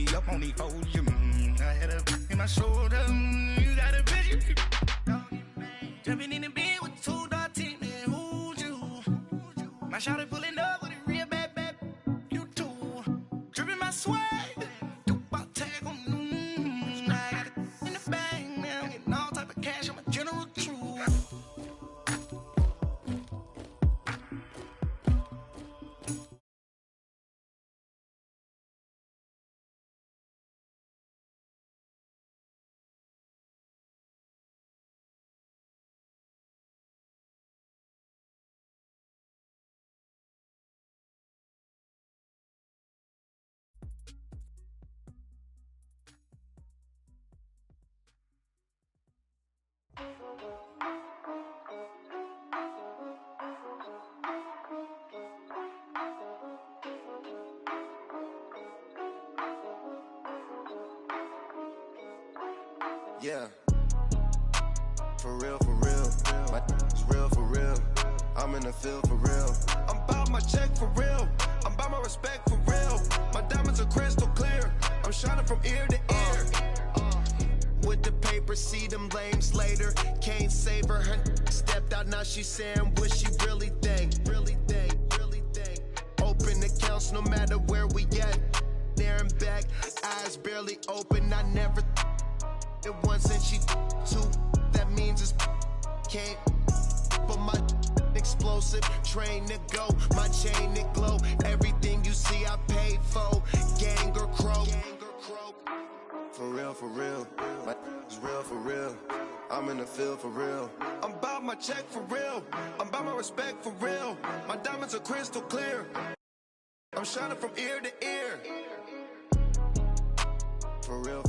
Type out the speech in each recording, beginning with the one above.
me up on these foes. I had a in my shoulder. You got a bitch. Jumping in the bed with 2 dark teeth, man. Who's you? My shawty pulling up with a real bad. You too. Dripping my swag. Dupe tag on. I got it in the bag, man. I'm getting all type of cash. I'm a general true. Yeah, for real, my is real for real. I'm in the field for real. I'm about my check for real. I'm about my respect for real. My diamonds are crystal clear. I'm shining from ear to ear. With the paper, see them lames later. Can't save her. Her stepped out, now she's saying what she really think. Open accounts no matter where we at. There and back, eyes barely open. I never it once and she two. That means it's can't. But my explosive train to go, my chain to glow. Everything you see I paid for. Gang or crow. For real, my is real for real. I'm in the field for real. I'm about my check for real. I'm about my respect for real. My diamonds are crystal clear. I'm shining from ear to ear. For real,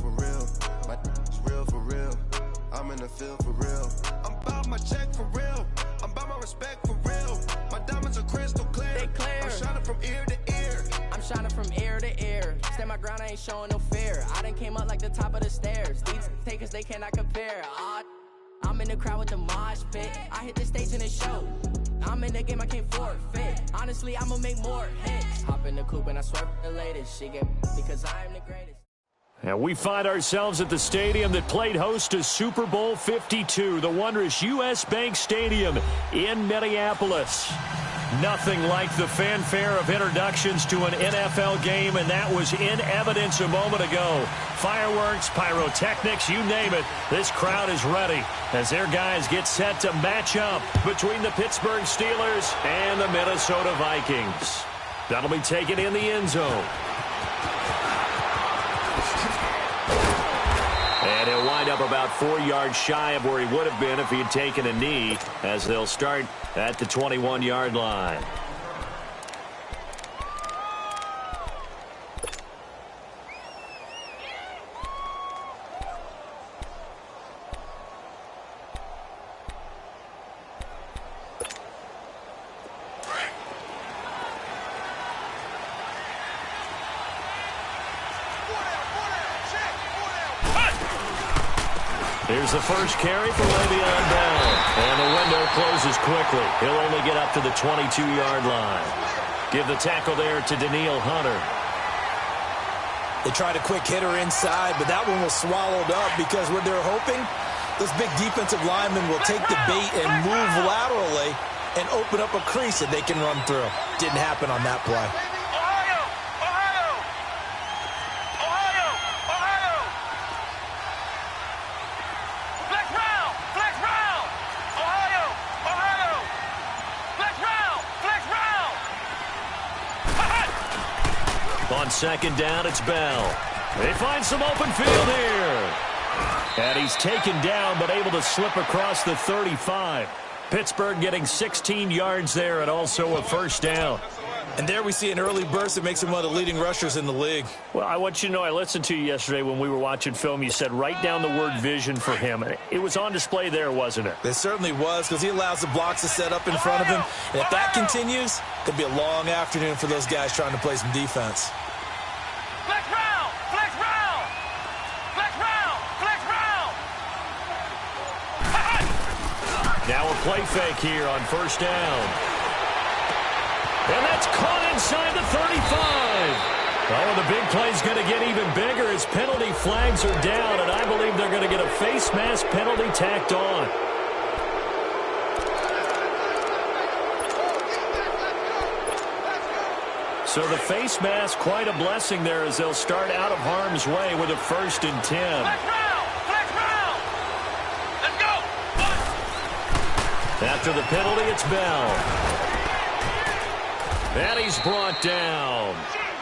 my is real for real. I'm in the field for real. I'm about my check for real. I'm about my respect for real. My diamonds are crystal clear. They clear. I'm shining from ear to ear. I'm shining from ear to ear. Stand my ground, I ain't showing no fear. I done came up like the top of the stairs. These takers, they cannot compare. I'm in the crowd with the mosh pit. I hit the stage in the show. I'm in the game, I can't forfeit. Honestly, I'ma make more hits. Hop in the coupe and I swear for the latest. She get because I am the greatest. And we find ourselves at the stadium that played host to Super Bowl 52, the wondrous U.S. Bank Stadium in Minneapolis. Nothing like the fanfare of introductions to an NFL game, and that was in evidence a moment ago. Fireworks, pyrotechnics, you name it. This crowd is ready as their guys get set to match up between the Pittsburgh Steelers and the Minnesota Vikings. That'll be taken in the end zone. And he'll wind up about 4 yards shy of where he would have been if he had taken a knee, as they'll start at the 21-yard line. Here's the first carry for Le'Veon Bell. And the window closes quickly. He'll only get up to the 22-yard line. Give the tackle there to Danielle Hunter. They tried a quick hitter inside, but that one was swallowed up because what they're hoping, this big defensive lineman will take the bait and move laterally and open up a crease that they can run through. Didn't happen on that play. On second down, it's Bell. They find some open field here. And he's taken down, but able to slip across the 35. Pittsburgh getting 16 yards there and also a first down. And there we see an early burst that makes him one of the leading rushers in the league. Well, I want you to know, I listened to you yesterday when we were watching film. You said write down the word vision for him. It was on display there, wasn't it? It certainly was, because he allows the blocks to set up in front of him. And if that continues, it could be a long afternoon for those guys trying to play some defense. Now a play fake here on first down. And that's caught inside the 35. Oh, the big play's going to get even bigger as penalty flags are down, and I believe they're going to get a face mask penalty tacked on. So the face mask, quite a blessing there as they'll start out of harm's way with a 1st and 10. Flex round. Let's go. After the penalty, it's Bell. And he's brought down.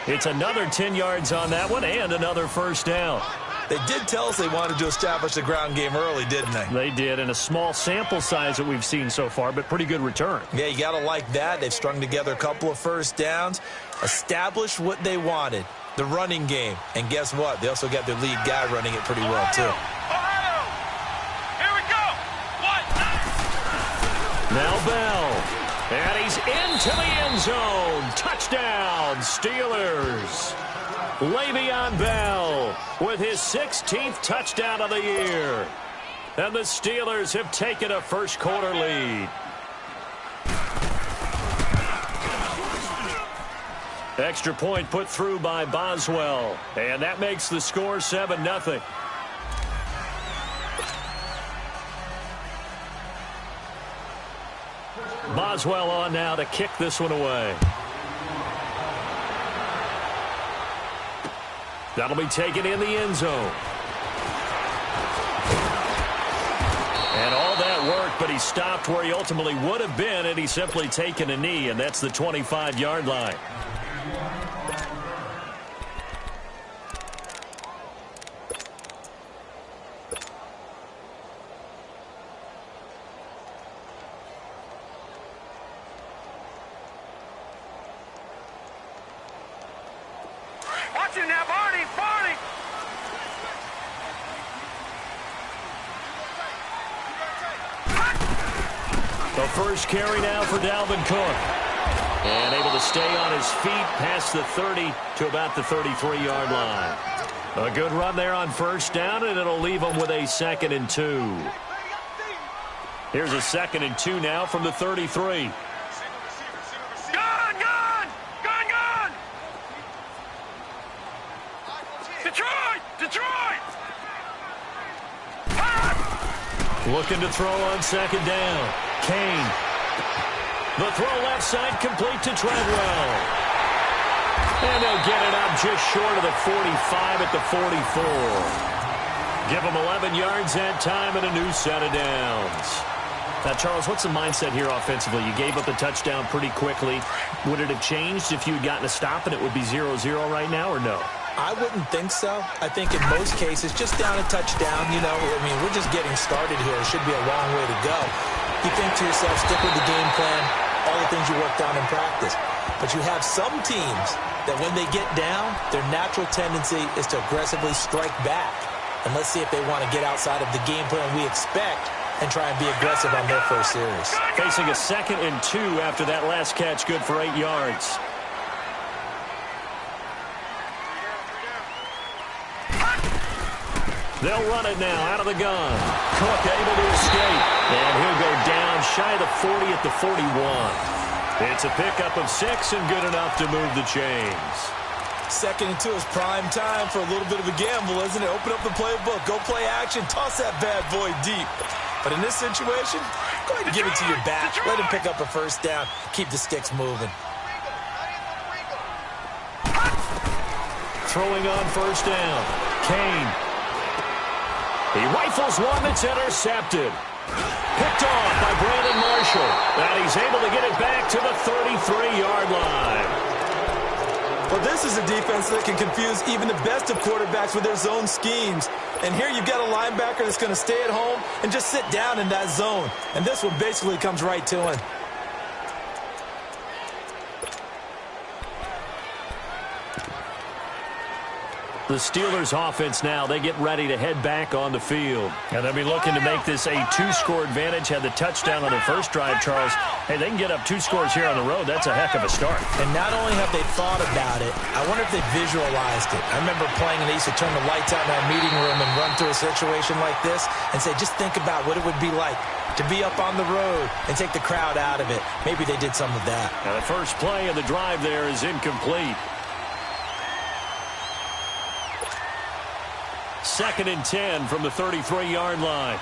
It's another 10 yards on that one and another 1st down. They did tell us they wanted to establish the ground game early, didn't they? They did, in a small sample size that we've seen so far, but pretty good return. Yeah, you got to like that. They've strung together a couple of 1st downs, established what they wanted, the running game. And guess what? They also got their lead guy running it pretty well, too. Here we go. Now Bell. And he's into the end zone. Touchdown, Steelers. Le'Veon Bell with his 16th touchdown of the year. And the Steelers have taken a first-quarter lead. Extra point put through by Boswell. And that makes the score 7-0. Boswell on now to kick this one away. That'll be taken in the end zone. And all that work, but he stopped where he ultimately would have been, and he's simply taken a knee, and that's the 25-yard line. Watch him now, Barney. The first carry now for Dalvin Cook. And able to stay on his feet past the 30 to about the 33-yard line. A good run there on 1st down, and it'll leave him with a 2nd and 2. Here's a 2nd and 2 now from the 33. Gone. Detroit. Looking to throw on 2nd down. Kane. The throw left side complete to Treadwell. And they'll get it up just short of the 45 at the 44. Give them 11 yards that time and a new set of downs. Now, Charles, what's the mindset here offensively? You gave up a touchdown pretty quickly. Would it have changed if you had gotten a stop and it would be 0-0 right now, or no? I wouldn't think so. I think in most cases, just down a touchdown, we're just getting started here. It should be a long way to go. You think to yourself, stick with the game plan, all the things you worked on in practice. But you have some teams that when they get down, their natural tendency is to aggressively strike back. And let's see if they want to get outside of the game plan we expect and try and be aggressive on their first series. Facing a 2nd and 2 after that last catch, good for 8 yards. They'll run it now out of the gun. Cook able to escape. And he'll go down shy of the 40 at the 41. It's a pickup of 6 and good enough to move the chains. 2nd and 2 is prime time for a little bit of a gamble, isn't it? Open up the playbook. Go play action. Toss that bad boy deep. But in this situation, go ahead and give it to your back. Let him pick up a 1st down. Keep the sticks moving. Throwing on 1st down. Kane. He rifles one that's intercepted. Picked off by Brandon Marshall. And he's able to get it back to the 33-yard line. Well, this is a defense that can confuse even the best of quarterbacks with their zone schemes. And here you've got a linebacker that's going to stay at home and just sit down in that zone. And this one basically comes right to him. The Steelers offense now, they get ready to head back on the field. And they'll be looking to make this a 2-score advantage. Had the touchdown on their first drive, Charles. Hey, they can get up 2 scores here on the road. That's a heck of a start. And not only have they thought about it, I wonder if they visualized it. I remember playing and they used to turn the lights out in our meeting room and run through a situation like this and say, just think about what it would be like to be up on the road and take the crowd out of it. Maybe they did some of that. Now the first play of the drive there is incomplete. 2nd and 10 from the 33-yard line.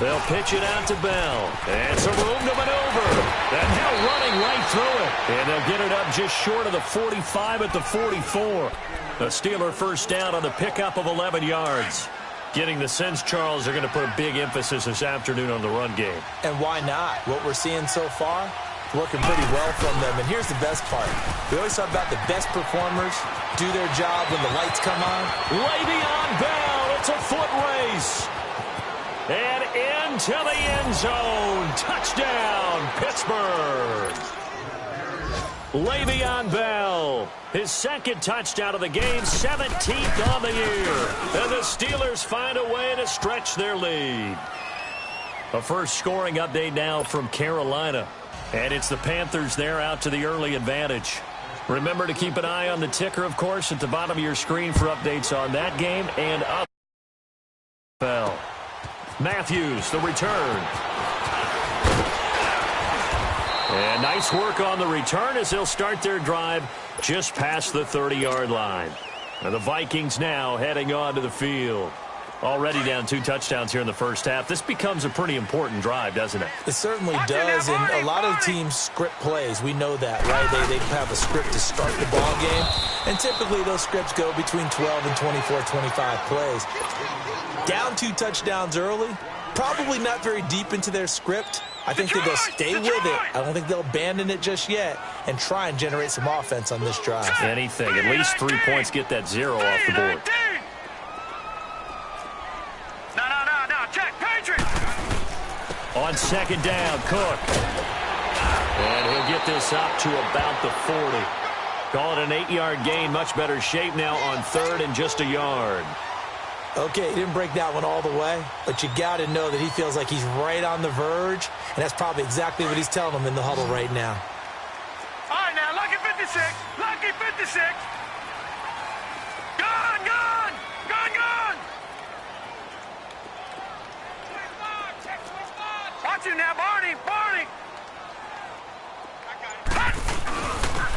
They'll pitch it out to Bell. And some room to maneuver. And now running right through it. And they'll get it up just short of the 45 at the 44. The Steeler first down on the pickup of 11 yards. Getting the sense, Charles, they're going to put a big emphasis this afternoon on the run game. And why not? What we're seeing so far, working pretty well from them. And here's the best part. We always talk about the best performers do their job when the lights come on. Le'Veon Bell, it's a foot race. And into the end zone. Touchdown, Pittsburgh. Le'Veon Bell, his 2nd touchdown of the game, 17th on the year. And the Steelers find a way to stretch their lead. A first scoring update now from Carolina. And it's the Panthers there out to the early advantage. Remember to keep an eye on the ticker, of course, at the bottom of your screen for updates on that game and up. Bell. Matthews, the return. And nice work on the return as they'll start their drive just past the 30-yard line. And the Vikings now heading on to the field. Already down 2 touchdowns here in the first half. This becomes a pretty important drive, doesn't it? It certainly does, and a lot of teams script plays. We know that, right? They have a script to start the ball game, and typically those scripts go between 12 and 24, 25 plays. Down 2 touchdowns early, probably not very deep into their script. I think that they'll stay with it. I don't think they'll abandon it just yet and try and generate some offense on this drive. Anything. At least 3 points, get that 0 off the board. On 2nd down, Cook. And he'll get this up to about the 40. Call it an 8-yard gain. Much better shape now on 3rd and just a yard. Okay, he didn't break that one all the way, but you got to know that he feels like he's right on the verge, and that's probably exactly what he's telling them in the huddle right now. All right, now, lucky 56. Lucky 56. Gone, gone. Gone, gone. Watch him now, Barney. Barney.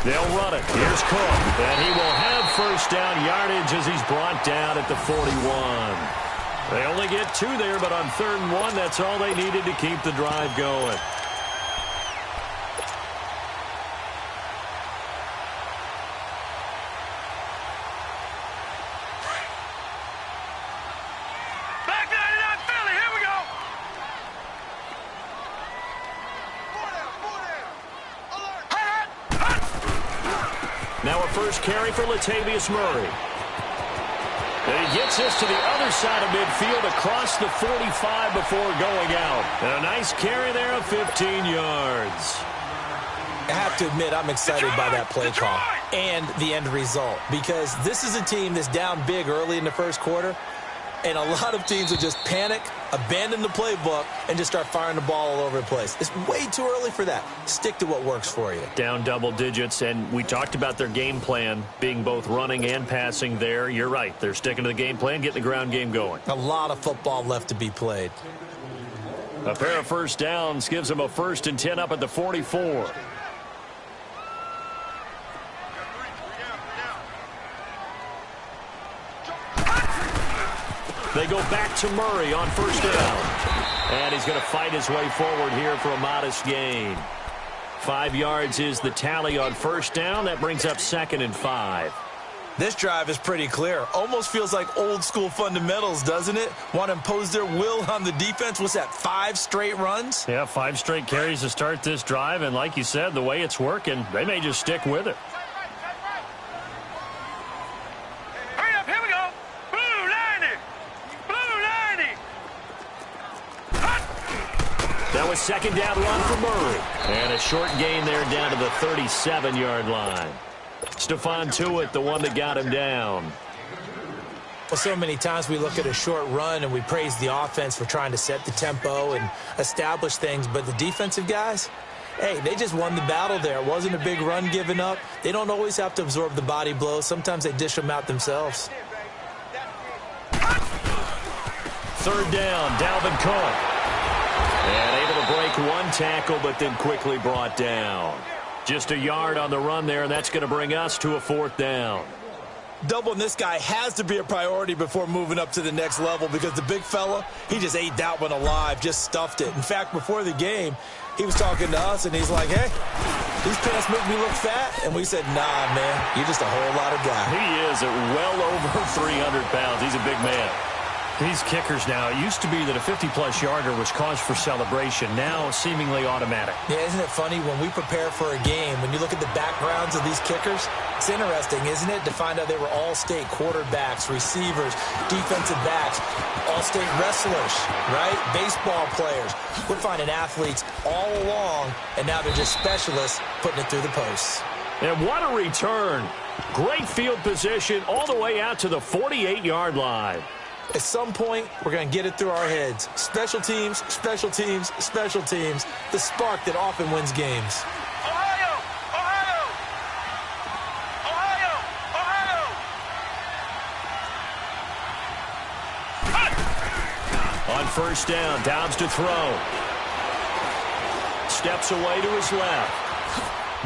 They'll run it. Here's Cook. And he will have first down yardage as he's brought down at the 41. They only get 2 there, but on 3rd and 1, that's all they needed to keep the drive going. Back 99 Philly. Here we go. Now a first carry for Latavius Murray. And he gets this to the other side of midfield across the 45 before going out. And a nice carry there of 15 yards. I have to admit, I'm excited by that play call and the end result, because this is a team that's down big early in the first quarter, and a lot of teams will just panic, abandon the playbook, and just start firing the ball all over the place. It's way too early for that. Stick to what works for you. Down double digits, and we talked about their game plan being both running and passing there. You're right. They're sticking to the game plan, getting the ground game going. A lot of football left to be played. A pair of first downs gives them a 1st and 10 up at the 44. They go back to Murray on first down. And he's going to fight his way forward here for a modest gain. 5 yards is the tally on first down. That brings up 2nd and 5. This drive is pretty clear. Almost feels like old school fundamentals, doesn't it? Want to impose their will on the defense. What's that, 5 straight runs? Yeah, 5 straight carries to start this drive. And like you said, the way it's working, they may just stick with it. That was 2nd down run for Murray. And a short gain there down to the 37-yard line. Stephon Tuitt, the one that got him down. Well, so many times we look at a short run and we praise the offense for trying to set the tempo and establish things. But the defensive guys, hey, they just won the battle there. It wasn't a big run given up. They don't always have to absorb the body blows. Sometimes they dish them out themselves. 3rd down, Dalvin Cook. And able to break one tackle, but then quickly brought down. Just a yard on the run there, and that's going to bring us to a 4th down. Doubling this guy has to be a priority before moving up to the next level because the big fella, he just ate that one alive, just stuffed it. In fact, before the game, he was talking to us, and he's like, hey, these pants make me look fat. And we said, nah, man, you're just a whole lot of guy. He is at well over 300 pounds. He's a big man. These kickers now, it used to be that a 50-plus yarder was cause for celebration. Now, seemingly automatic. Yeah, isn't it funny when we prepare for a game, when you look at the backgrounds of these kickers, it's interesting, isn't it, to find out they were all-state quarterbacks, receivers, defensive backs, all-state wrestlers, right? Baseball players. We're finding athletes all along, and now they're just specialists putting it through the posts. And what a return. Great field position all the way out to the 48-yard line. At some point, we're going to get it through our heads. Special teams, special teams, special teams. The spark that often wins games. Ohio! Ohio! Ohio! Ohio! On 1st down, Dobbs to throw. Steps away to his left.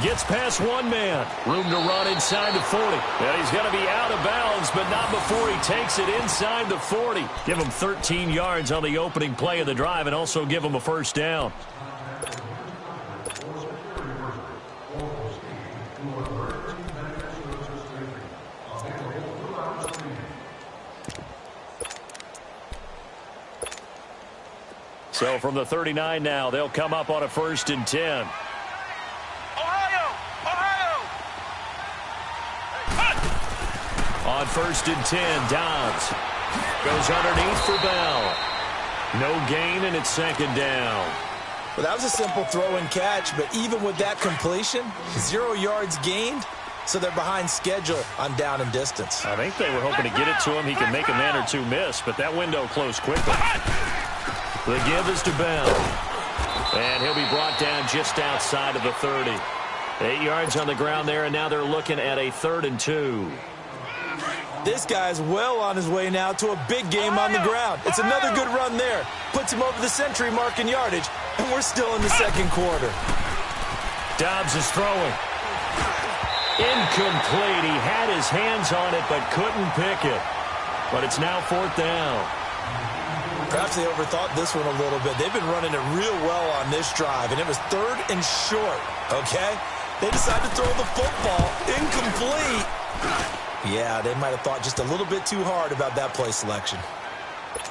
Gets past one man. Room to run inside the 40. And he's going to be out of bounds, but not before he takes it inside the 40. Give him 13 yards on the opening play of the drive and also give him a 1st down. So from the 39 now, they'll come up on a 1st and 10. On 1st and 10, Dobbs goes underneath for Bell. No gain, and it's 2nd down. Well, that was a simple throw and catch, but even with that completion, 0 yards gained, so they're behind schedule on down and distance. I think they were hoping to get it to him. He can make a man or two miss, but that window closed quickly. The give is to Bell. And he'll be brought down just outside of the 30. 8 yards on the ground there, and now they're looking at a 3rd and 2. This guy's well on his way now to a big game on the ground. It's another good run there. Puts him over the century mark in yardage, and we're still in the 2nd quarter. Dobbs is throwing. Incomplete. He had his hands on it, but couldn't pick it. But it's now 4th down. Perhaps they overthought this one a little bit. They've been running it real well on this drive, and it was 3rd and short, okay? They decided to throw the football. Incomplete. Yeah, they might have thought just a little bit too hard about that play selection.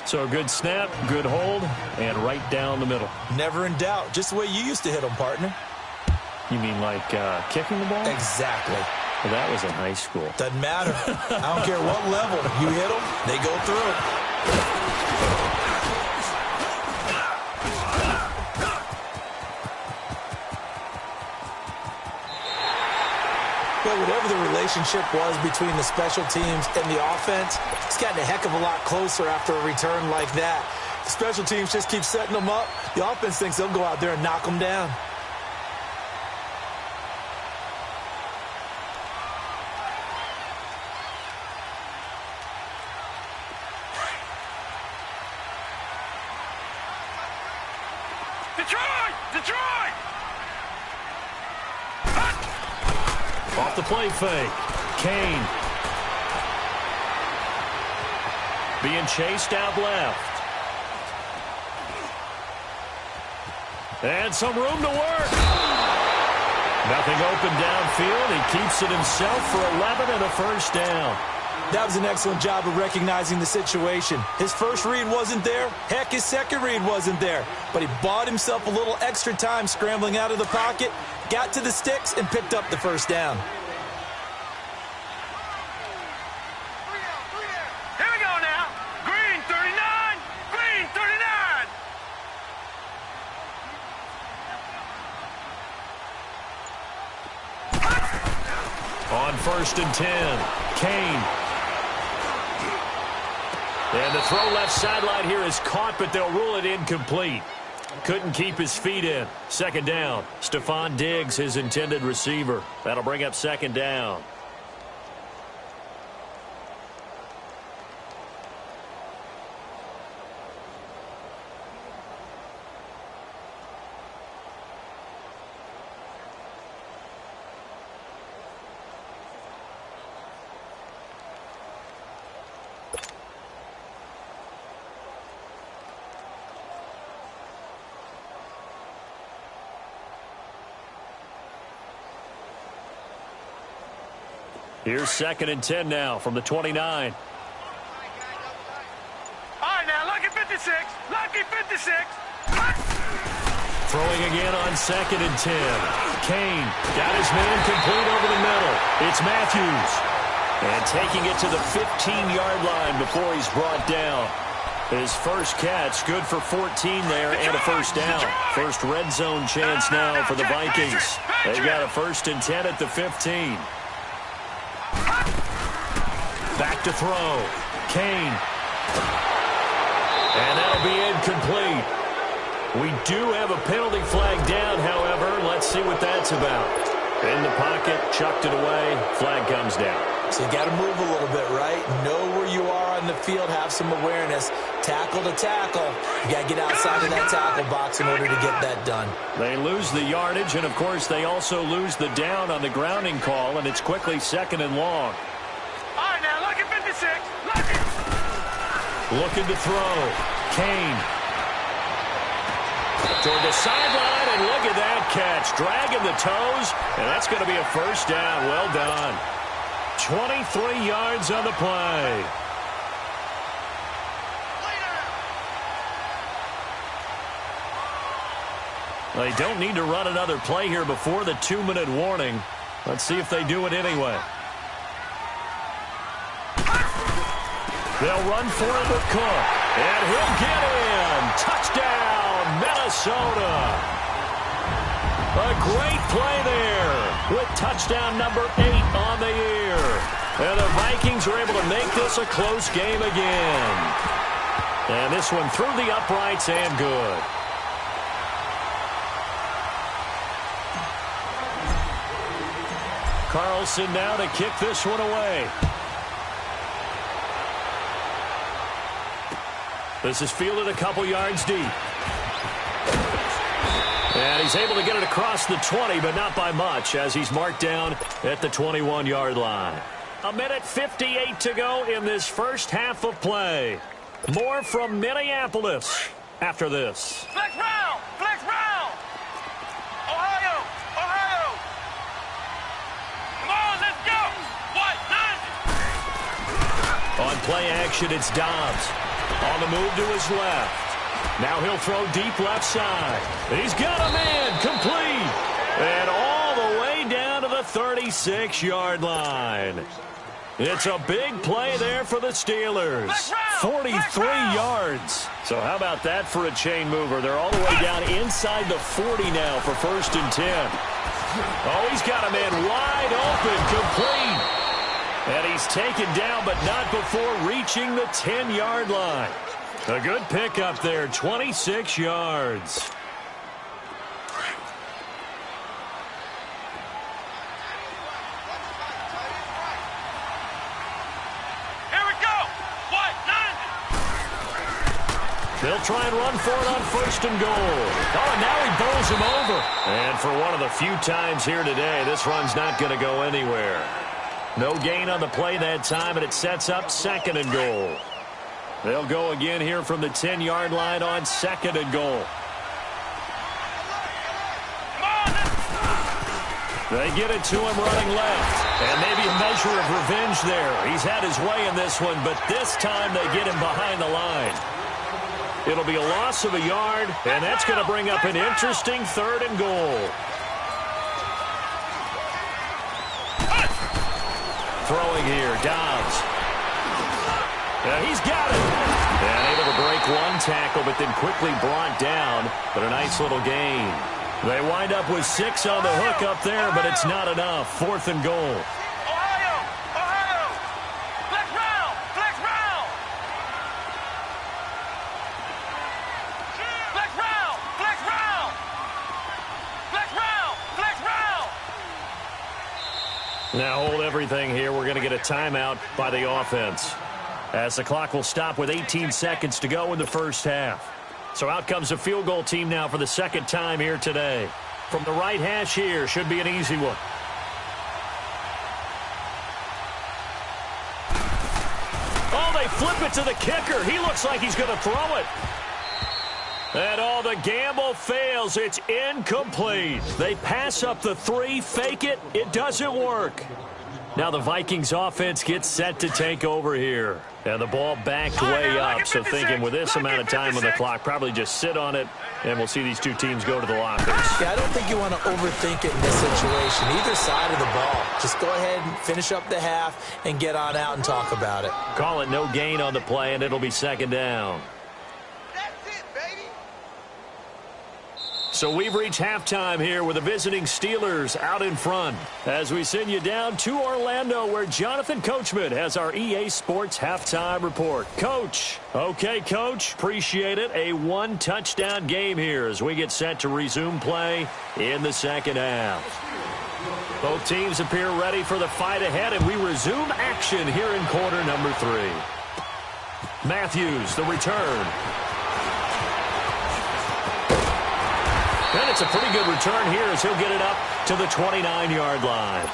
So a good snap, good hold, and right down the middle. Never in doubt. Just the way you used to hit them, partner. You mean like kicking the ball? Exactly. Well, that was in high school. Doesn't matter. I don't care what level. You hit them, they go through. But whatever the relationship was between the special teams and the offense, it's gotten a heck of a lot closer after a return like that. The special teams just keep setting them up. The offense thinks they'll go out there and knock them down. Detroit! Off the play fake. Kane. Being chased out left. And some room to work. Nothing open downfield. He keeps it himself for 11 and a 1st down. That was an excellent job of recognizing the situation. His first read wasn't there. Heck, his second read wasn't there. But he bought himself a little extra time scrambling out of the pocket, got to the sticks, and picked up the 1st down. Here we go now. Green 39. Green 39. On 1st and 10, Kane. And the throw left sideline here is caught, but they'll rule it incomplete. Couldn't keep his feet in. 2nd down. Stephon Diggs, his intended receiver. That'll bring up 2nd down. Here's 2nd and 10 now from the 29. All right, now, lucky 56. Lucky 56. Throwing again on 2nd and 10. Kane got his man complete over the middle. It's Matthews. And taking it to the 15-yard line before he's brought down. His first catch, good for 14 there and a first down. First red zone chance now for the Vikings. They've got a 1st and 10 at the 15. Back to throw. Kane. And that'll be incomplete. We do have a penalty flag down, however. Let's see what that's about. In the pocket, chucked it away. Flag comes down. So you got to move a little bit, right? Know where you are on the field, have some awareness. Tackle to tackle. You got to get outside of that tackle box in order to get that done. They lose the yardage, and, of course, they also lose the down on the grounding call, and it's quickly 2nd and long. All right, now, lucky 56. Lucky. Looking to throw. Kane. Toward the sideline, and look at that catch. Dragging the toes, and that's going to be a first down. Well done. 23 yards on the play. They don't need to run another play here before the 2-minute warning. Let's see if they do it anyway. They'll run for it with Cook. And he'll get in. Touchdown, Minnesota. A great play there with touchdown number 8 on the year. And the Vikings are able to make this a close game again. And this one through the uprights and good. Carlson now to kick this one away. This is fielded a couple yards deep. And he's able to get it across the 20, but not by much, as he's marked down at the 21-yard line. 1:58 to go in this first half of play. More from Minneapolis after this. Flex round! Flex round! Ohio! Ohio! Come on, let's go! What? 90! On play action, it's Dobbs. On the move to his left. Now he'll throw deep left side. He's got a man complete. And all the way down to the 36-yard line. It's a big play there for the Steelers. 43 yards. So how about that for a chain mover? They're all the way down inside the 40 now for 1st and 10. Oh, he's got a man wide open, complete. And he's taken down, but not before reaching the 10-yard line. A good pickup there, 26 yards. Here we go! What? 90! They'll try and run for it on 1st and goal. Oh, and now he bowls him over. And for one of the few times here today, this run's not going to go anywhere. No gain on the play that time, and it sets up 2nd and goal. They'll go again here from the 10-yard line on 2nd and goal. They get it to him running left. And maybe a measure of revenge there. He's had his way in this one, but this time they get him behind the line. It'll be a loss of a yard, and that's going to bring up an interesting 3rd and goal. Throwing here, Dobbs. And he's got it. And able to break one tackle, but then quickly brought down. But a nice little gain. They wind up with 6 on the hook up there, but it's not enough. 4th and goal. Ohio! Ohio! Flex round! Flex round! Flex round! Flex round! Flex round! Flex round! Now hold everything here. We're going to get a timeout by the offense, as the clock will stop with 18 seconds to go in the first half. So out comes a field goal team now for the 2nd time here today. From the right hash here, should be an easy one. Oh, they flip it to the kicker. He looks like he's going to throw it. And all the gamble fails. It's incomplete. They pass up the 3, fake it. It doesn't work. Now the Vikings offense gets set to take over here. And the ball backed way up, so thinking with this amount of time on the clock, probably just sit on it, and we'll see these two teams go to the lockers. Yeah, I don't think you want to overthink it in this situation. Either side of the ball. Just go ahead and finish up the half and get on out and talk about it. Call it no gain on the play, and it'll be second down. So we've reached halftime here with the visiting Steelers out in front as we send you down to Orlando where Jonathan Coachman has our EA Sports halftime report. Coach. Okay, Coach. Appreciate it. A one-touchdown game here as we get set to resume play in the second half. Both teams appear ready for the fight ahead, and we resume action here in quarter number 3. Matthews, the return. And it's a pretty good return here as he'll get it up to the 29-yard line.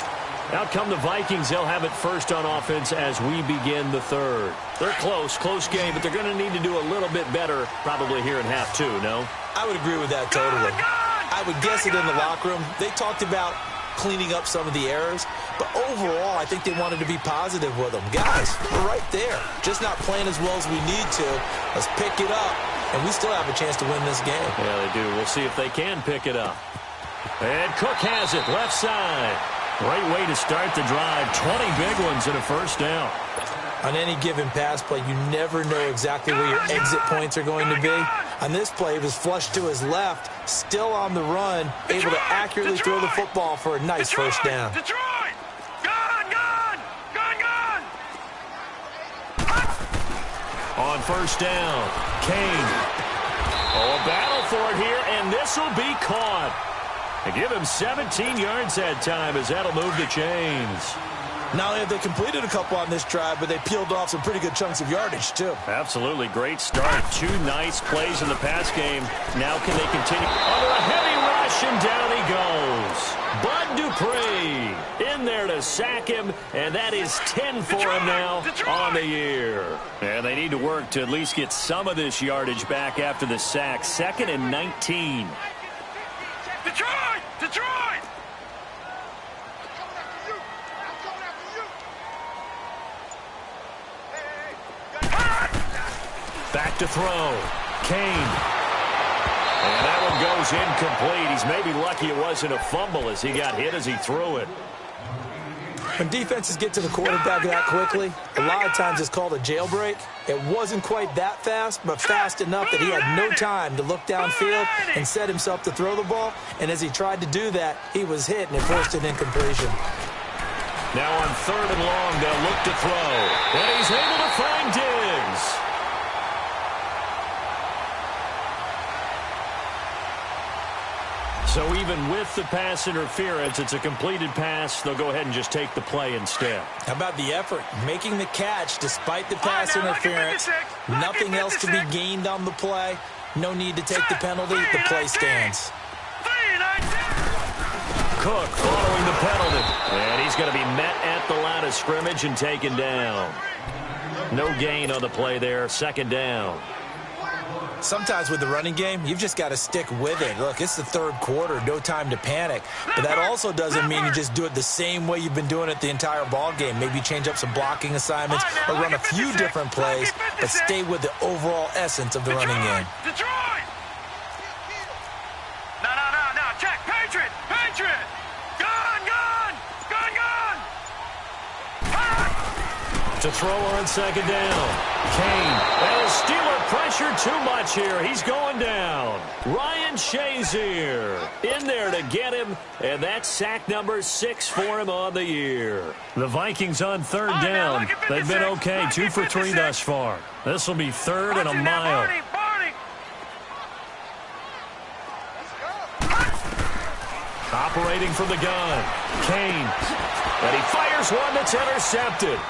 Out come the Vikings. They'll have it first on offense as we begin the third. They're close game, but they're going to need to do a little bit better probably here in half 2, no? I would agree with that totally. I would guess it in the locker room. They talked about cleaning up some of the errors, but overall, I think they wanted to be positive with them. Guys, we're right there. Just not playing as well as we need to. Let's pick it up. And we still have a chance to win this game. Yeah, they do. We'll see if they can pick it up. And Cook has it, left side. Great way to start the drive. 20 big ones and a first down. On any given pass play, you never know exactly where your exit points are going to be. On this play, it was flushed to his left, still on the run, able to accurately throw the football for a nice first down. Detroit! Gone! On first down, Kane. Oh, a battle for it here, and this will be caught. And give him 17 yards that time as that'll move the chains. Not only have they completed a couple on this drive, but they peeled off some pretty good chunks of yardage, too. Absolutely. Great start. 2 nice plays in the pass game. Now can they continue? Under a heavy rush, and down he goes. Bud Dupree in there to sack him, and that is 10 for him now on the year. And they need to work to at least get some of this yardage back after the sack. 2nd and 19. Detroit! Back to throw. Kane. And that one goes incomplete. He's maybe lucky it wasn't a fumble as he got hit as he threw it. When defenses get to the quarterback that quickly, a lot of times it's called a jailbreak. It wasn't quite that fast, but fast enough that he had no time to look downfield and set himself to throw the ball. And as he tried to do that, he was hit, and it forced an incompletion. Now on 3rd and long, they'll look to throw. And he's able to find Diggs. So even with the pass interference, it's a completed pass. They'll go ahead and just take the play instead. How about the effort? Making the catch despite the pass interference. Nothing else to be gained on the play. No need to take the penalty. The play stands. Cook following the penalty. And he's going to be met at the line of scrimmage and taken down. No gain on the play there. 2nd down. Sometimes with the running game, you've just got to stick with it. Look, it's the 3rd quarter, no time to panic. But that also doesn't mean you just do it the same way you've been doing it the entire ball game. Maybe change up some blocking assignments or run a few different plays, but stay with the overall essence of the running game. Detroit! No. Check. Patriot! Gone! To throw on 2nd down. Kane. And the Steeler pressure too much here. He's going down. Ryan Shazier in there to get him. And that's sack number 6 for him on the year. The Vikings on 3rd down. They've been okay. 2 for 3 thus far. This will be 3rd and a mile. Operating from the gun. Kane. And he fires one that's intercepted.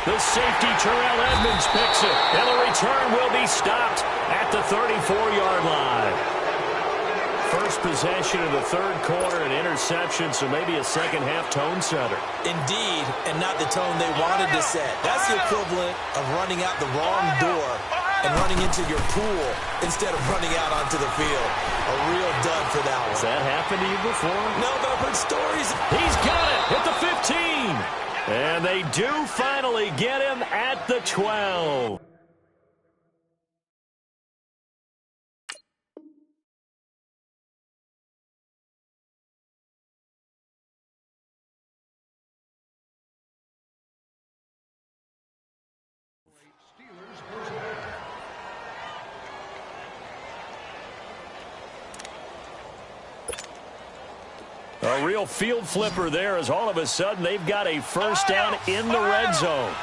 The safety, Terrell Edmonds, picks it. And the return will be stopped at the 34-yard line. First possession of the 3rd quarter, an interception, so maybe a second-half tone setter. Indeed, and not the tone they wanted to set. That's the equivalent of running out the wrong door and running into your pool instead of running out onto the field. A real dud for that one. Has that happened to you before? No, but I've heard stories. He's got it at the 15. do finally get him at the 12. A real field flipper there, as all of a sudden they've got a first down in the red zone.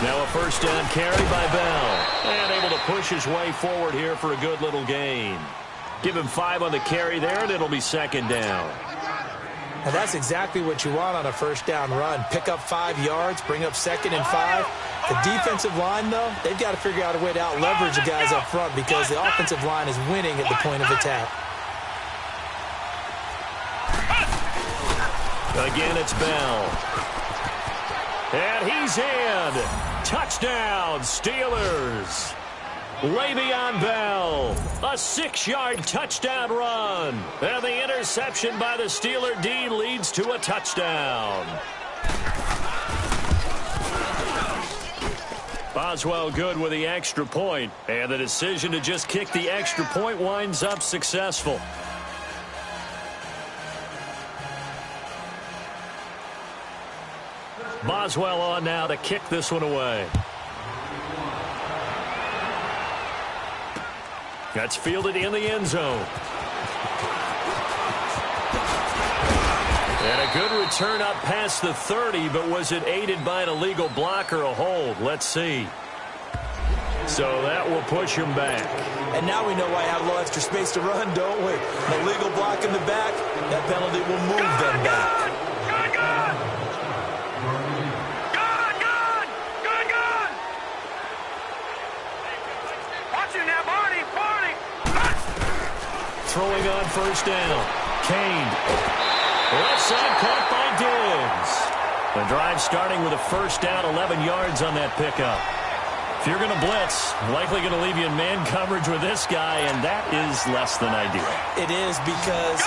Now a first down carry by Bell. And able to push his way forward here for a good little gain. Give him 5 on the carry there, and it'll be second down. And that's exactly what you want on a first down run. Pick up 5 yards, bring up 2nd and 5. The defensive line, though, they've got to figure out a way to out-leverage the guys up front because the offensive line is winning at the point of attack. Again, it's Bell. And he's in. Touchdown, Steelers. Le'Veon Bell, a 6-yard touchdown run. And the interception by the Steeler D leads to a touchdown. Boswell good with the extra point, and the decision to just kick the extra point winds up successful. Boswell on now to kick this one away. That's fielded in the end zone. And a good return up past the 30, but was it aided by an illegal block or a hold? Let's see. So that will push him back. And now we know why I have a little extra space to run, don't we? An illegal block in the back, that penalty will move them back. Throwing on first down. Kane. Left side caught by Diggs. The drive starting with a first down, 11 yards on that pickup. If you're going to blitz, likely going to leave you in man coverage with this guy, and that is less than ideal. It is because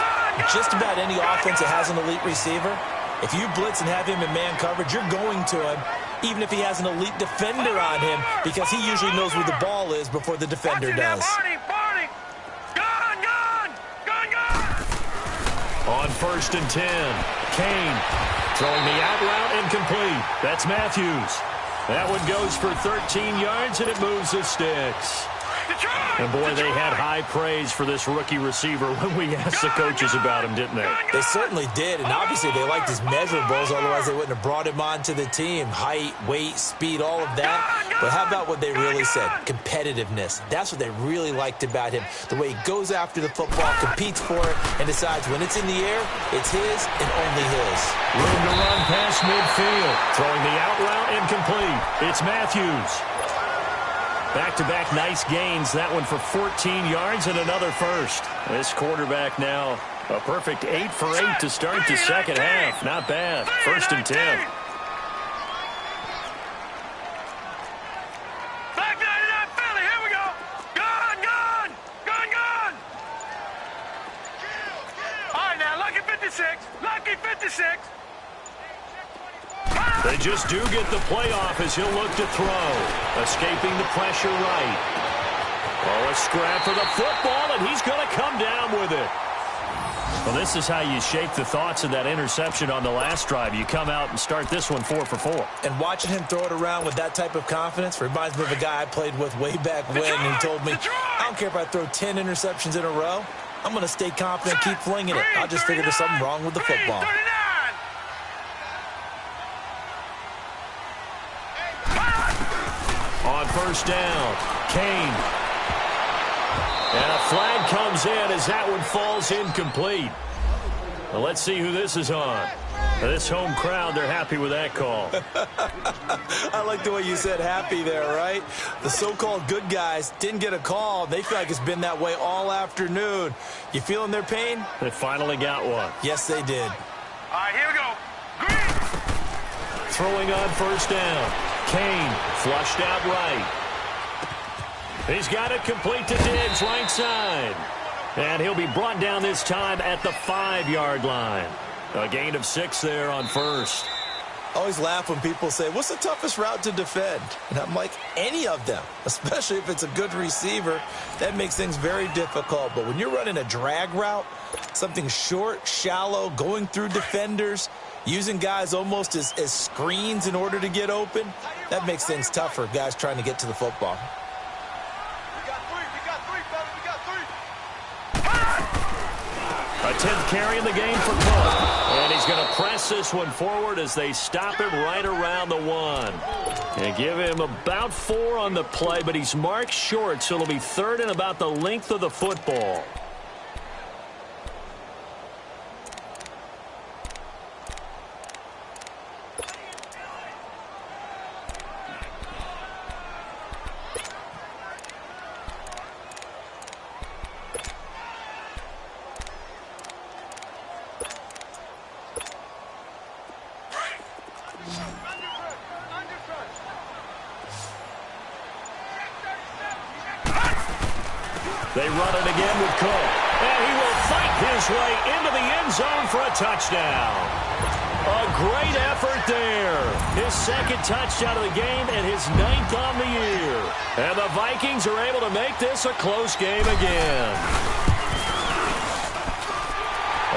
just about any offense that has an elite receiver, if you blitz and have him in man coverage, you're going to him, even if he has an elite defender on him, because he usually knows where the ball is before the defender does. On 1st and 10, Kane throwing the out route incomplete. That's Matthews. That one goes for 13 yards, and it moves the sticks. And, boy, they had high praise for this rookie receiver when we asked the coaches about him, didn't they? They certainly did, and obviously they liked his measurables, otherwise they wouldn't have brought him onto the team. Height, weight, speed, all of that. But how about what they really said? Competitiveness. That's what they really liked about him. The way he goes after the football, competes for it, and decides when it's in the air, it's his and only his. Room to run past midfield. Throwing the out route incomplete. It's Matthews. Back-to-back nice gains. That one for 14 yards and another first. This quarterback now a perfect 8 for 8 to start the second half. Not bad. 1st and 10. Back 99 Philly. Here we go. Gun. All right, now, lucky 56. Lucky 56. They just do get the play off as he'll look to throw. Escaping the pressure right. Oh, a scrap for the football, and he's going to come down with it. Well, this is how you shake the thoughts of that interception on the last drive. You come out and start this one 4 for 4. And watching him throw it around with that type of confidence reminds me of a guy I played with way back when who told me, I don't care if I throw 10 interceptions in a row. I'm going to stay confident, keep flinging it. I'll just figure there's something wrong with the football. On first down, Kane. And a flag comes in as that one falls incomplete. Well, let's see who this is on. This home crowd, they're happy with that call. I like the way you said happy there, right? The so-called good guys didn't get a call. They feel like it's been that way all afternoon. You feeling their pain? They finally got one. Yes, they did. All right, here we go. Green. Throwing on first down. Kane flushed out right. He's got it complete to Diggs, right side. And he'll be brought down this time at the 5-yard line. A gain of 6 there on first. I always laugh when people say, what's the toughest route to defend? And I'm like, any of them, especially if it's a good receiver. That makes things very difficult. But when you're running a drag route, something short, shallow, going through defenders, using guys almost as screens in order to get open, that makes things tough for guys trying to get to the football. A 10th carry in the game for Cook. And he's going to press this one forward as they stop him right around the 1. And give him about 4 on the play, but he's marked short, so it'll be 3rd and about the length of the football. They run it again with Cook. And he will fight his way into the end zone for a touchdown. A great effort there. His 2nd touchdown of the game and his 9th on the year. And the Vikings are able to make this a close game again.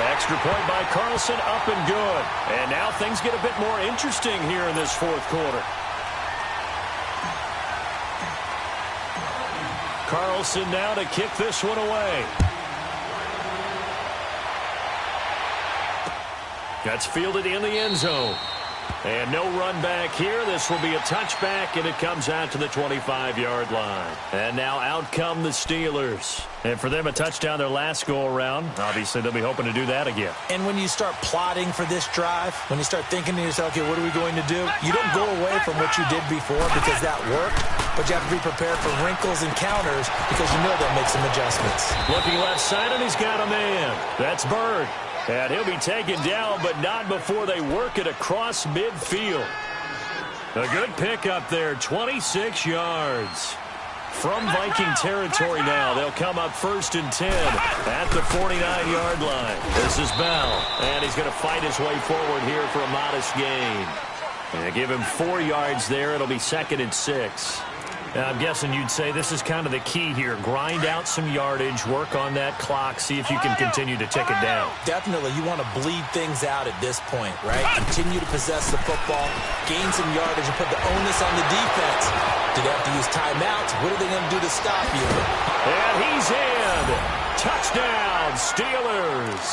Extra point by Carlson, up and good. And now things get a bit more interesting here in this 4th quarter. Carlson now to kick this one away. That's fielded in the end zone. And no run back here. This will be a touchback, and it comes out to the 25-yard line. And now out come the Steelers. And for them, a touchdown their last go-around. Obviously, they'll be hoping to do that again. And when you start plotting for this drive, when you start thinking to yourself, okay, what are we going to do? You don't go away from what you did before because that worked, but you have to be prepared for wrinkles and counters because you know they'll make some adjustments. Looking left side, and he's got a man. That's Bird. And he'll be taken down, but not before they work it across midfield. A good pick up there, 26 yards. From Viking territory now, they'll come up 1st and 10 at the 49-yard line. This is Bell, and he's going to fight his way forward here for a modest gain. And give him 4 yards there. It'll be 2nd and 6. I'm guessing you'd say this is kind of the key here. Grind out some yardage, work on that clock, see if you can continue to tick it down. Definitely. You want to bleed things out at this point, right? Continue to possess the football, gain some yardage, and put the onus on the defense. Do they have to use timeouts? What are they going to do to stop you? And he's in. Touchdown, Steelers.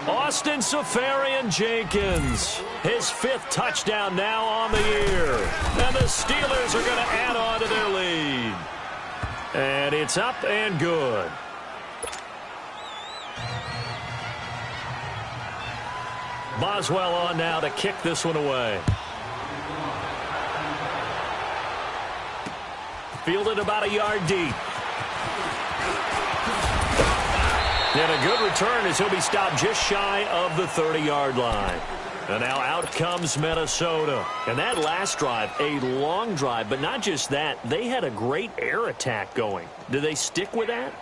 Austin Safarian-Jenkins, his 5th touchdown now on the year. And the Steelers are going to add on to their lead. And it's up and good. Boswell on now to kick this one away. Fielded about a yard deep. And a good return as he'll be stopped just shy of the 30-yard line. And now out comes Minnesota. And that last drive, a long drive, but not just that. They had a great air attack going. Do they stick with that?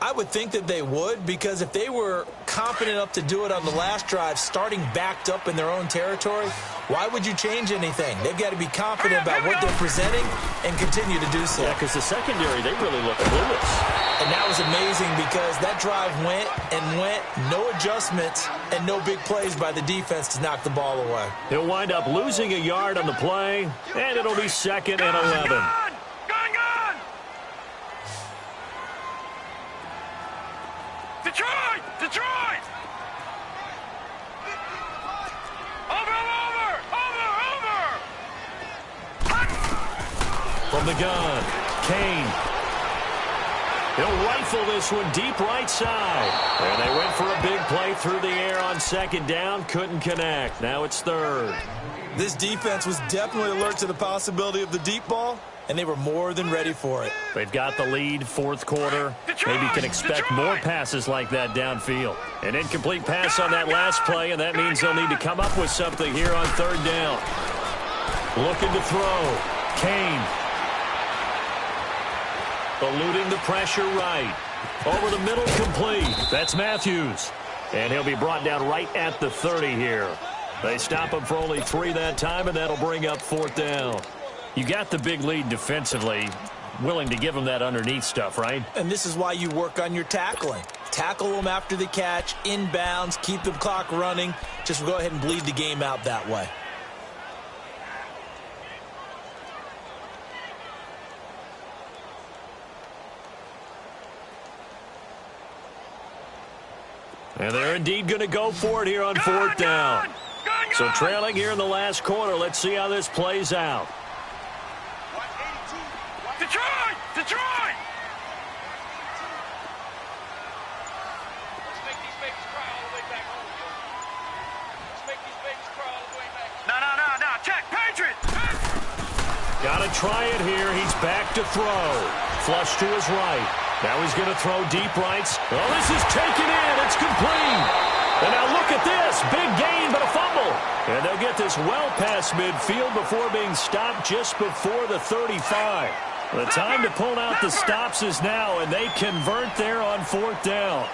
I would think that they would, because if they were confident enough to do it on the last drive, starting backed up in their own territory, why would you change anything? They've got to be confident about what they're presenting and continue to do so. Yeah, because the secondary, they really look clueless. And that was amazing because that drive went and went, no adjustments and no big plays by the defense to knock the ball away. He'll wind up losing a yard on the play, and it'll be 2nd and 11. Detroit! Over! From the gun, Kane. He'll rifle this one deep right side. And they went for a big play through the air on 2nd down. Couldn't connect. Now it's 3rd. This defense was definitely alert to the possibility of the deep ball, and they were more than ready for it. They've got the lead, 4th quarter. Maybe can expect more passes like that downfield. An incomplete pass on that last play, and that means they'll need to come up with something here on 3rd down. Looking to throw. Kane. Eluding the pressure right. Over the middle, complete. That's Matthews. And he'll be brought down right at the 30 here. They stop him for only 3 that time, and that'll bring up 4th down. You got the big lead defensively. Willing to give him that underneath stuff, right? And this is why you work on your tackling. Tackle them after the catch, inbounds, keep the clock running. Just go ahead and bleed the game out that way. And they're indeed going to go for it here on 4th down. So trailing here in the last quarter. Let's see how this plays out. Detroit! Detroit! Let's make these babies cry all the way back home, yo. Let's make these babies cry all the way back home. No. Check. Patriots! Got to try it here. He's back to throw. Flush to his right. Now he's going to throw deep rights. Oh, this is taken in. It's complete. And now look at this. Big gain, but a fumble. And they'll get this well past midfield before being stopped just before the 35. The time to pull out the stops is now, and they convert there on 4th down.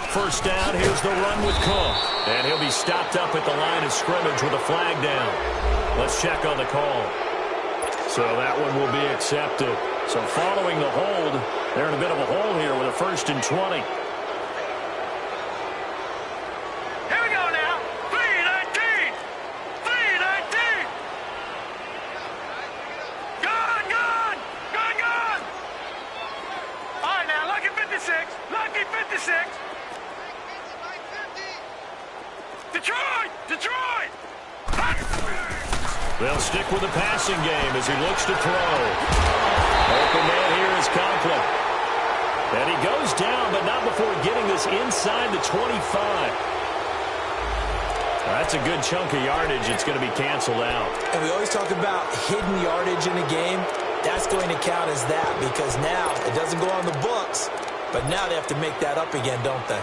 First down, here's the run with Cook. And he'll be stopped up at the line of scrimmage with a flag down. Let's check on the call. So that one will be accepted. So following the hold, they're in a bit of a hole here with a 1st and 20. Here we go now. 3-19. 3-19. Gone. All right, now, lucky 56. Lucky 56. Detroit! They'll stick with the passing game as he looks to throw. Open man here is Conklin. And he goes down, but not before getting this inside the 25. That's a good chunk of yardage. It's going to be canceled out. And we always talk about hidden yardage in a game. That's going to count as that because now it doesn't go on the books, but now they have to make that up again, don't they?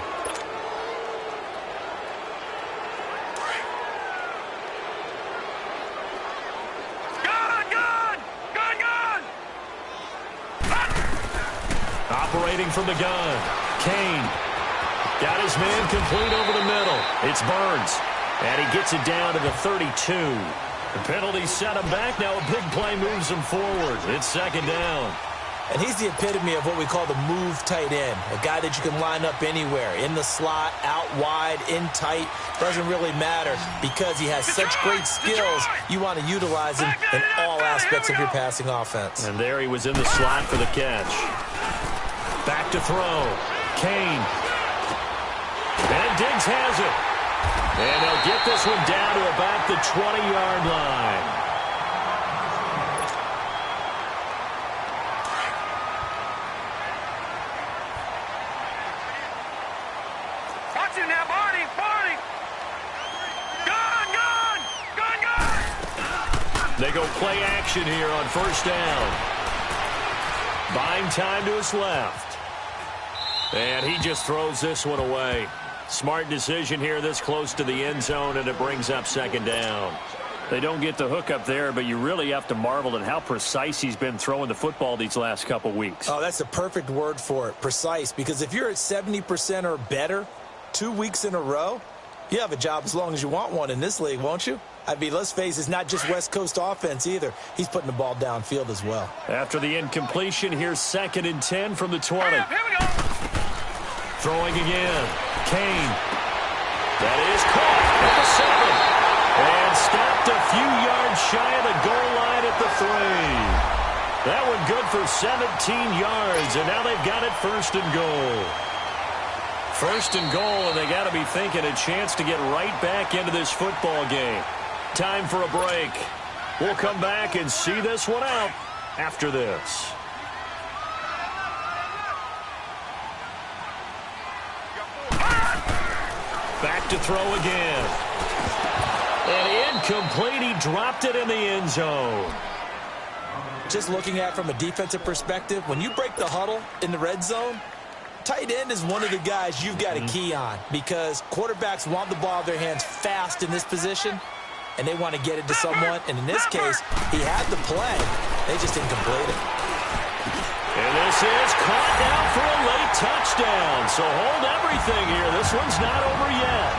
Operating from the gun. Kane got his man complete over the middle. It's Burns. And he gets it down to the 32. The penalty set him back. Now a big play moves him forward. It's 2nd down. And he's the epitome of what we call the move tight end. A guy that you can line up anywhere. In the slot, out wide, in tight. Doesn't really matter because he has such great skills. You want to utilize him in all aspects of your passing offense. And there he was in the slot for the catch. Back to throw. Kane. And Diggs has it. And they'll get this one down to about the 20-yard line. Watch him now, Barney! Gone! They go play action here on 1st down. Buying time to his left. And he just throws this one away. Smart decision here this close to the end zone, and it brings up 2nd down. They don't get the hook up there, but you really have to marvel at how precise he's been throwing the football these last couple weeks. Oh, that's the perfect word for it, precise, because if you're at 70% or better 2 weeks in a row, you have a job as long as you want one in this league, won't you? I mean, let's face it, it's not just West Coast offense either. He's putting the ball downfield as well. After the incompletion, here's 2nd and 10 from the 20. Here we go. Throwing again. Kane. That is caught at the 7. And stopped a few yards shy of the goal line at the 3. That one good for 17 yards, and now they've got it 1st and goal. 1st and goal, and they got to be thinking a chance to get right back into this football game. Time for a break. We'll come back and see this one out after this. Back to throw again. And incomplete. He dropped it in the end zone. Just looking at it from a defensive perspective, when you break the huddle in the red zone, tight end is one of the guys you've got to key on because quarterbacks want the ball in their hands fast in this position. and they want to get it to someone. And in this case, he had the play. They just didn't complete it. And this is caught now for a late touchdown. So hold everything here. This one's not over yet.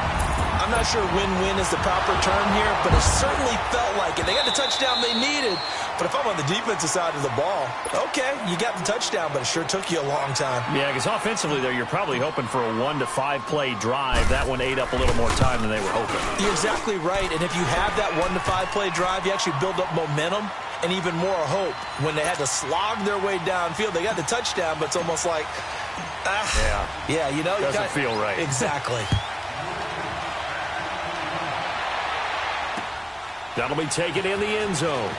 I'm not sure win-win is the proper term here, but it certainly felt like it. They got the touchdown they needed, but if I'm on the defensive side of the ball, okay, you got the touchdown, but it sure took you a long time. Yeah, because offensively there, you're probably hoping for a 1 to 5 play drive. That one ate up a little more time than they were hoping. You're exactly right, and if you have that 1 to 5 play drive, you actually build up momentum and even more hope. When they had to slog their way downfield, they got the touchdown, but it's almost like, yeah, you know, doesn't feel right. Exactly. That'll be taken in the end zone.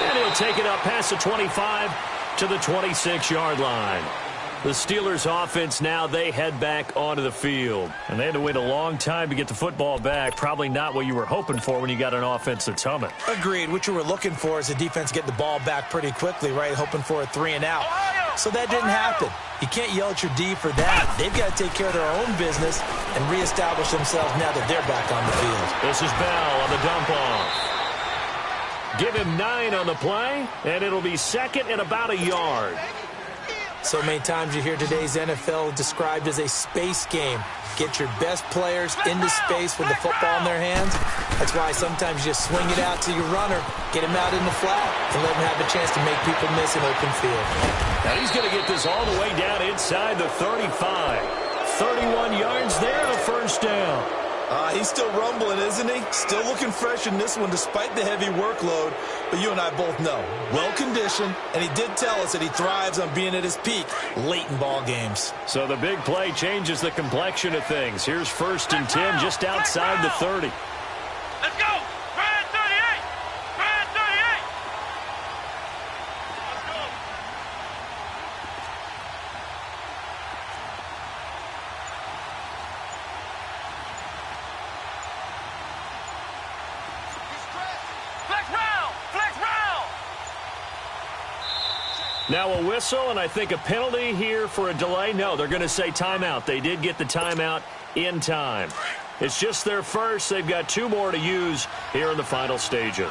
And he'll take it up past the 25 to the 26-yard line. The Steelers offense now, they head back onto the field. And they had to wait a long time to get the football back. Probably not what you were hoping for when you got an offense that's humming. Agreed. What you were looking for is the defense get the ball back pretty quickly, right? Hoping for a 3-and-out. So that didn't happen. You can't yell at your D for that. They've got to take care of their own business and reestablish themselves now that they're back on the field. This is Bell on the dump off. Give him 9 on the play, and it'll be second and about a yard. So many times you hear today's NFL described as a space game. Get your best players into space with the football in their hands. That's why sometimes you just swing it out to your runner, get him out in the flat, and let him have a chance to make people miss an open field. Now he's going to get this all the way down inside the 35. 31 yards there, a first down. He's still rumbling, isn't he? Still looking fresh in this one despite the heavy workload. But you and I both know, well-conditioned, and he did tell us that he thrives on being at his peak late in ball games. So the big play changes the complexion of things. Here's 1st and 10 just outside the 30. Let's go! Brad 38! Brad 38! Let's go! Flex round! Flex round! Now a whistle, and I think a penalty here for a delay. No, they're going to say timeout. They did get the timeout in time. It's just their first. They've got 2 more to use here in the final stages.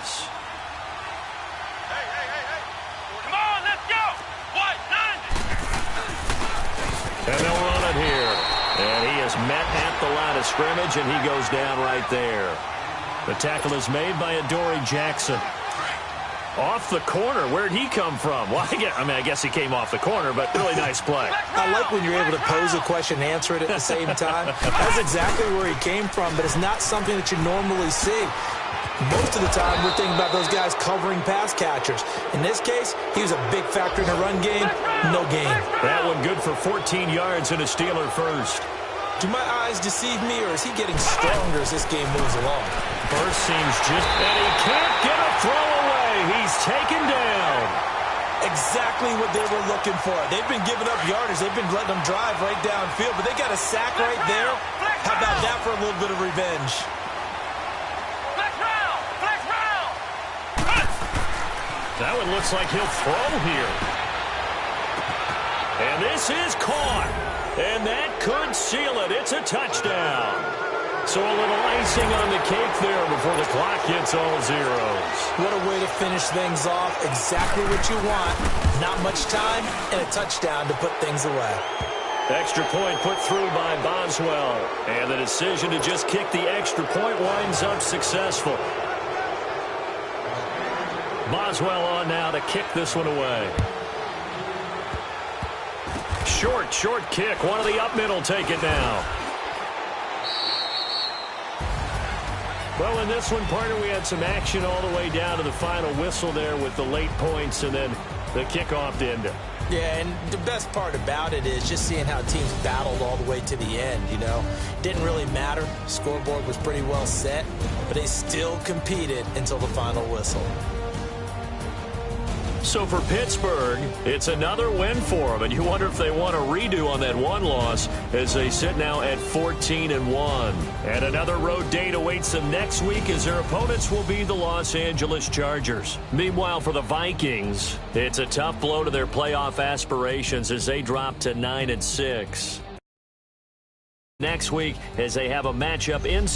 Hey! Come on, let's go! What? 90! And they'll run it here. And he is met at the line of scrimmage, and he goes down right there. The tackle is made by Adoree Jackson. Off the corner. Where'd he come from? Well, I guess he came off the corner, but really nice play. I like when you're able to pose a question and answer it at the same time. That's exactly where he came from, but it's not something that you normally see. Most of the time, we're thinking about those guys covering pass catchers. In this case, he was a big factor in the run game. No gain. That one good for 14 yards and a Steeler first. Do my eyes deceive me, or is he getting stronger as this game moves along? First seems just... And he can't get a throw away. He's taken down. Exactly what they were looking for. They've been giving up yardage. They've been letting them drive right downfield, but they got a sack right there. How about that for a little bit of revenge? Flex round! Flex round! That one looks like he'll throw here. And this is caught. And that could seal it. It's a touchdown. So a little icing on the cake there before the clock gets all zeros. What a way to finish things off. Exactly what you want. Not much time and a touchdown to put things away. Extra point put through by Boswell. And the decision to just kick the extra point winds up successful. Boswell on now to kick this one away. Short kick. One of the up middle take it now. Well, in this one, partner, we had some action all the way down to the final whistle there with the late points and then the kickoff to end it. Yeah, and the best part about it is just seeing how teams battled all the way to the end, you know. Didn't really matter. Scoreboard was pretty well set, but they still competed until the final whistle. So for Pittsburgh, it's another win for them, and you wonder if they want a redo on that one loss as they sit now at 14-1. And another road date awaits them next week as their opponents will be the Los Angeles Chargers. Meanwhile, for the Vikings, it's a tough blow to their playoff aspirations as they drop to 9-6. next week as they have a matchup in